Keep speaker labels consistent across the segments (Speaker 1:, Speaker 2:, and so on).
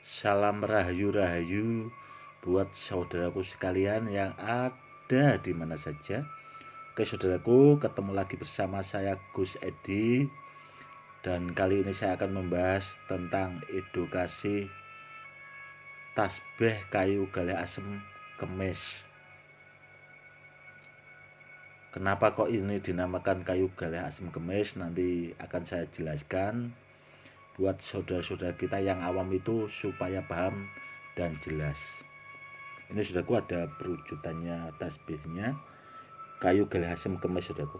Speaker 1: Salam rahayu-rahayu buat saudaraku sekalian yang ada di mana saja. Oke saudaraku, ketemu lagi bersama saya Gus Edi. Dan kali ini saya akan membahas tentang edukasi tasbih kayu galih asem kemis. Kenapa kok ini dinamakan kayu galih asem kemis? Nanti akan saya jelaskan buat saudara-saudara kita yang awam itu supaya paham dan jelas. Ini saudaraku ada perwujudannya tasbihnya kayu galih asem kemis saudaraku.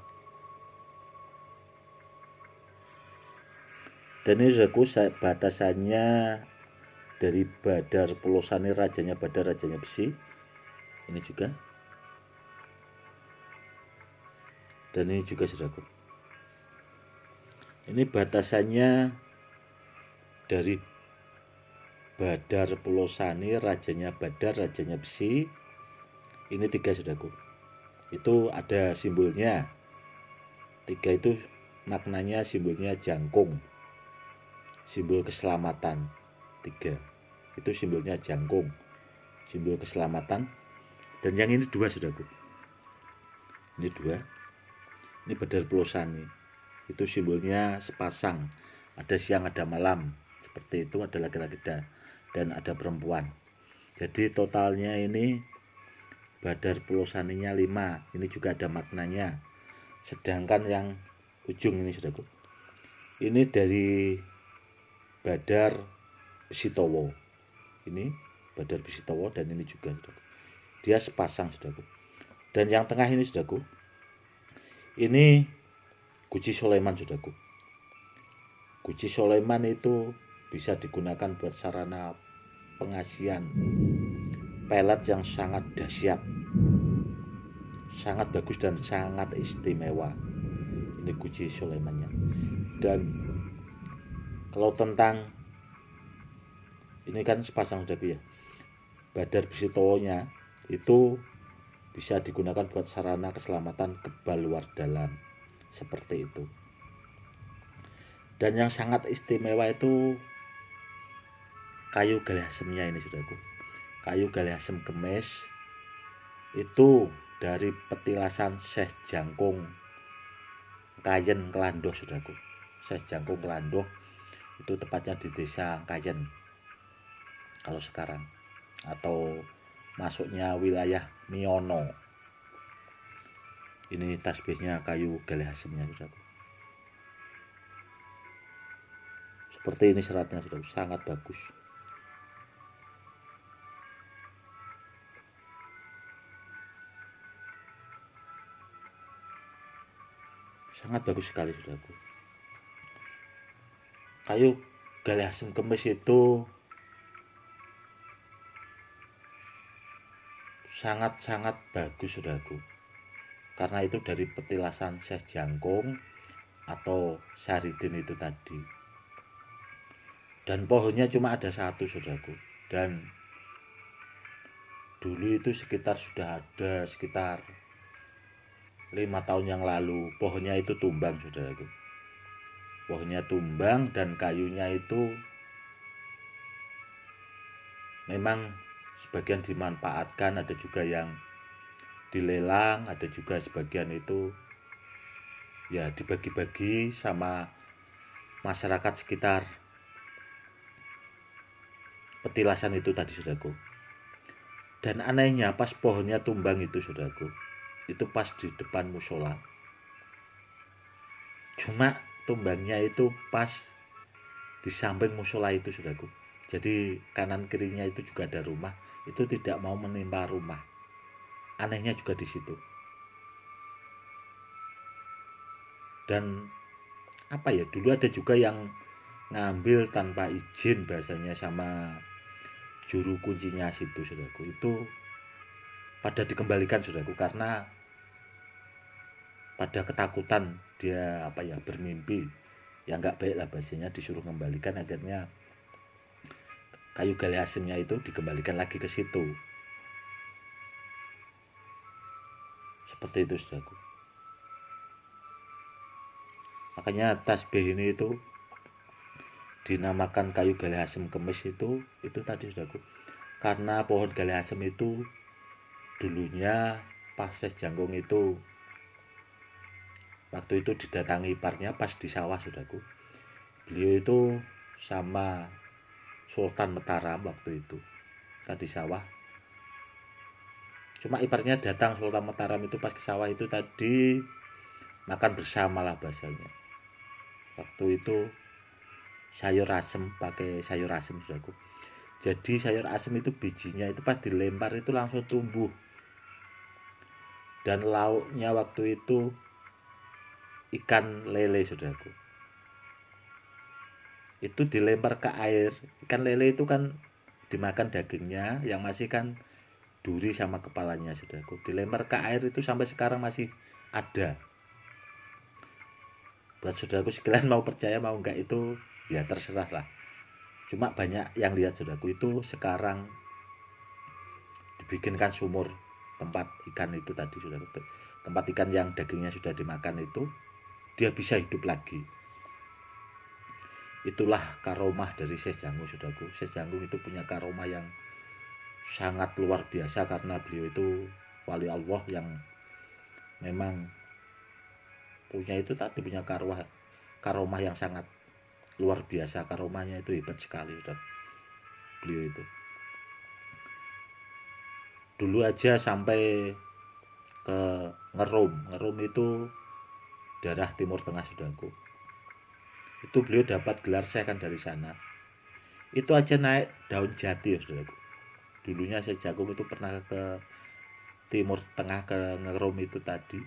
Speaker 1: Dan ini saudaraku batasannya dari Badar Pulosani, rajanya Badar, rajanya besi. Ini juga. Dan ini juga saudaraku. Ini batasannya dari Badar Pulosani, rajanya Badar, rajanya besi. Ini 3 saudaraku. Itu ada simbolnya. 3 itu maknanya simbolnya jangkung. Simbol keselamatan. 3. Itu simbolnya jangkung. Simbol keselamatan. Dan yang ini 2 saudaraku. Ini 2. Ini Badar Pulosani. Itu simbolnya sepasang. Ada siang, ada malam. Seperti itu, ada laki-laki dan ada perempuan. Jadi totalnya ini Badar Pulosaninya 5. Ini juga ada maknanya. Sedangkan yang ujung ini saudaraku, ini dari Badar Besitowo. Ini Badar Besitowo dan ini juga saudaraku. Dia sepasang saudaraku. Dan yang tengah ini saudaraku, ini Guci Sulaiman saudaraku. Guci Sulaiman itu bisa digunakan buat sarana pengasihan pelet yang sangat dahsyat, sangat bagus dan sangat istimewa. Ini Guci Sulaimannya. Dan kalau tentang ini kan sepasang saudaraku ya, Badar Besitowonya itu bisa digunakan buat sarana keselamatan kebal luar dalam, seperti itu. Dan yang sangat istimewa itu kayu galih asemnya ini saudaraku. Kayu galih asem kemis itu dari petilasan Syekh Jangkung Kayen Kelandoh saudaraku. Syekh Jangkung Kelandoh itu tepatnya di desa Kayen kalau sekarang, atau masuknya wilayah Miono. Ini tasbihnya kayu galih asemnya saudaraku. Seperti ini seratnya saudaraku, sangat bagus. Sangat bagus sekali saudaraku. Kayu galih asem kemis itu sangat-sangat bagus saudaraku. Karena itu dari petilasan Syekh Jangkung atau Saridin itu tadi. Dan pohonnya cuma ada 1 saudaraku. Dan dulu itu sudah ada sekitar 5 tahun yang lalu pohonnya itu tumbang saudaraku. Pohonnya tumbang dan kayunya itu memang sebagian dimanfaatkan, ada juga yang dilelang, ada juga sebagian itu ya dibagi-bagi sama masyarakat sekitar petilasan itu tadi saudaraku. Dan anehnya pas pohonnya tumbang itu saudaraku, itu pas di depan musola. Cuma tumbangnya itu pas di samping musola itu saudaraku. Jadi kanan kirinya itu juga ada rumah, itu tidak mau menimpa rumah. Anehnya juga di situ. Dan apa ya, dulu ada juga yang ngambil tanpa izin bahasanya sama juru kuncinya situ saudaraku. Itu pada dikembalikan saudaraku karena pada ketakutan dia bermimpi yang nggak baik lah bahasanya, disuruh kembalikan. Akhirnya kayu galih asemnya itu dikembalikan lagi ke situ. Seperti itu saudaraku. Makanya tasbih ini itu dinamakan kayu galih asem kemis itu tadi saudaraku, karena pohon galih asem itu dulunya pas Syekh Jangkung itu waktu itu didatangi iparnya pas di sawah saudaraku. Beliau itu sama Sultan Mataram waktu itu kan di sawah. Cuma iparnya datang Sultan Mataram itu pas ke sawah itu tadi makan bersama lah bahasanya. Waktu itu sayur asem, pakai sayur asem saudaraku. Jadi sayur asem itu bijinya itu pas dilempar itu langsung tumbuh. Dan lauknya waktu itu ikan lele saudaraku. Itu dilempar ke air. Ikan lele itu kan dimakan dagingnya, yang masih kan duri sama kepalanya saudaraku. Dilempar ke air itu sampai sekarang masih ada. Buat saudaraku sekalian mau percaya mau enggak itu ya terserah lah. Cuma banyak yang lihat saudaraku itu sekarang dibikinkan sumur tempat ikan itu tadi saudaraku. Tempat ikan yang dagingnya sudah dimakan itu dia bisa hidup lagi. Itulah karomah dari Syekh Jangkung saudaraku. Syekh Jangkung itu punya karomah yang sangat luar biasa karena beliau itu wali Allah yang memang punya itu tadi, punya karomah yang sangat luar biasa. Karomahnya itu hebat sekali saudara. Beliau itu dulu aja sampai ke Ngerum itu daerah Timur Tengah saudaraku. Itu beliau dapat gelar Syekh kan dari sana. Itu aja naik daun jati ya saudaraku. Dulunya Syekh Jangkung itu pernah ke Timur Tengah ke Ngerum itu tadi.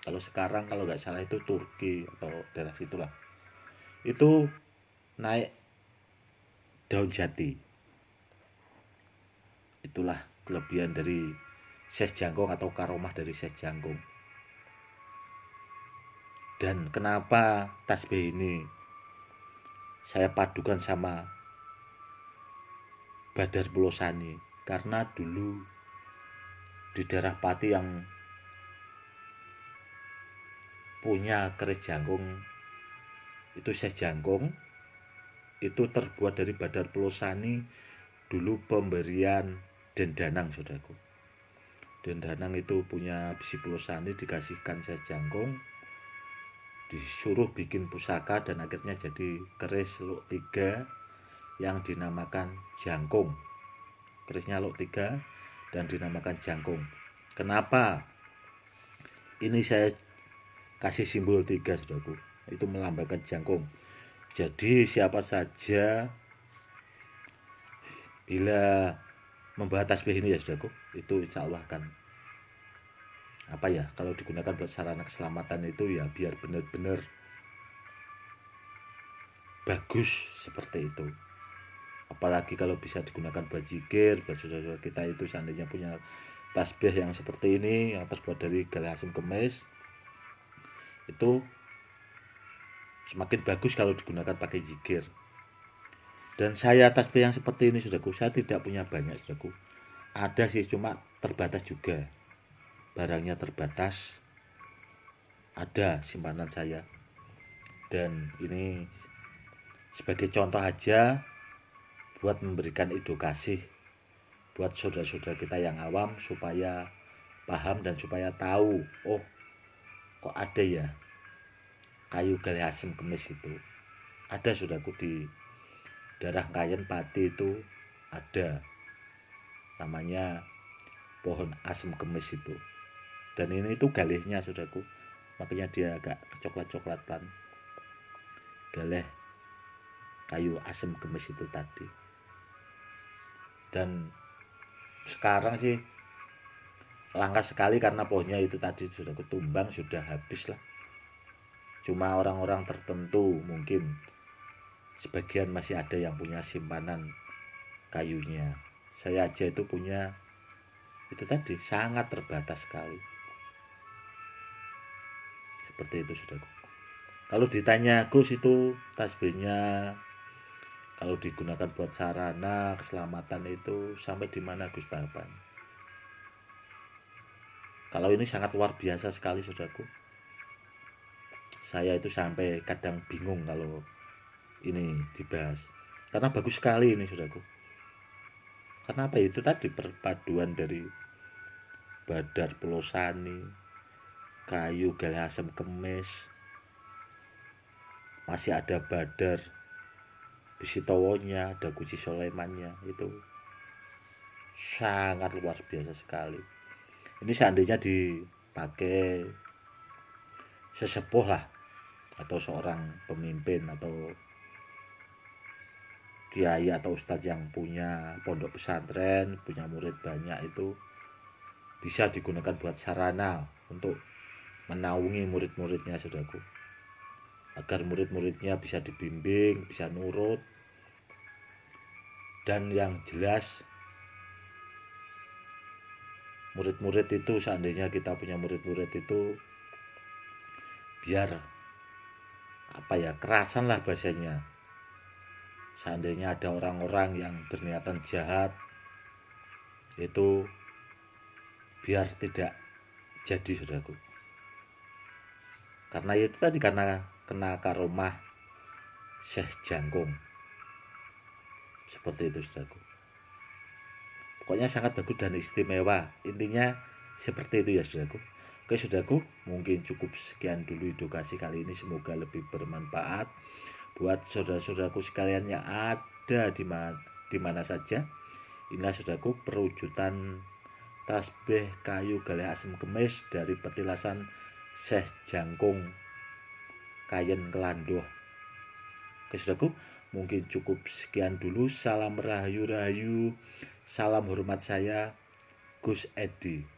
Speaker 1: Kalau sekarang kalau nggak salah itu Turki atau daerah situlah. Itu naik daun jati. Itulah kelebihan dari Syekh Jangkung atau karomah dari Syekh Jangkung. Dan kenapa tasbih ini saya padukan sama Badar Pulosani? Karena dulu di daerah Pati yang punya keris jangkung itu Syekh Jangkung itu terbuat dari Badar Pulosani. Dulu pemberian Dendanang saudaraku. Dendanang itu punya besi Pulosani dikasihkan Syekh Jangkung, disuruh bikin pusaka dan akhirnya jadi keris luk 3 yang dinamakan jangkung. Kerisnya luk 3 dan dinamakan jangkung. Kenapa ini saya kasih simbol 3 saudaraku? Itu melambangkan jangkung. Jadi siapa saja bila membawa tasbih ini ya saudaraku, itu insya Allah kan apa ya, kalau digunakan buat sarana keselamatan itu ya biar benar-benar bagus seperti itu. Apalagi kalau bisa digunakan buat zikir, buat saudara-saudara kita itu seandainya punya tasbih yang seperti ini yang terbuat dari galih asem kemis, itu semakin bagus kalau digunakan pakai zikir. Dan saya tasbih yang seperti ini saudaraku, saya tidak punya banyak saudaraku. Ada sih cuma terbatas juga. Barangnya terbatas. Ada simpanan saya. Dan ini sebagai contoh aja buat memberikan edukasi buat saudara-saudara kita yang awam supaya paham dan supaya tahu, oh kok ada ya kayu galih asem kemis itu. Ada saudaraku di daerah Kayen Pati itu ada namanya pohon asem kemis itu. Dan ini itu galihnya saudaraku, makanya dia agak coklat-coklatan. Galih kayu asem kemis itu tadi. Dan sekarang sih langka sekali karena pohonnya itu tadi sudah ketumbang, sudah habis lah. Cuma orang-orang tertentu mungkin sebagian masih ada yang punya simpanan kayunya. Saya aja itu punya itu tadi sangat terbatas sekali. Seperti itu saudaraku. Kalau ditanya Gus itu tasbihnya kalau digunakan buat sarana keselamatan itu sampai di mana Gus tahapan? Kalau ini sangat luar biasa sekali saudaraku. Saya itu sampai kadang bingung kalau ini dibahas. Karena bagus sekali ini saudaraku. Karena apa, itu tadi perpaduan dari Badar Pelosani, kayu galih asem kemis, masih ada Badar Bisitowonya, ada Guci Solemannya, itu sangat luar biasa sekali. Ini seandainya dipakai sesepuh lah, atau seorang pemimpin atau kiai atau ustadz yang punya pondok pesantren, punya murid banyak, itu bisa digunakan buat sarana untuk menaungi murid-muridnya saudaraku, agar murid-muridnya bisa dibimbing, bisa nurut, dan yang jelas murid-murid itu, seandainya kita punya murid-murid itu, biar apa ya, kerasan lah bahasanya. Seandainya ada orang-orang yang berniatan jahat, itu biar tidak jadi saudaraku. Karena itu tadi, karena kena karomah Syekh Jangkung, seperti itu saudaraku. Pokoknya sangat bagus dan istimewa, intinya seperti itu ya saudaraku. Oke saudaraku, mungkin cukup sekian dulu edukasi kali ini, semoga lebih bermanfaat buat saudara-saudaraku sekalian yang ada di mana saja. Inilah saudaraku perwujudan tasbih kayu galih asem kemis dari petilasan Syekh Jangkung Kayen Kelandoh. Oke saudaraku, mungkin cukup sekian dulu. Salam rahayu-rahayu, salam hormat saya Gus Edi.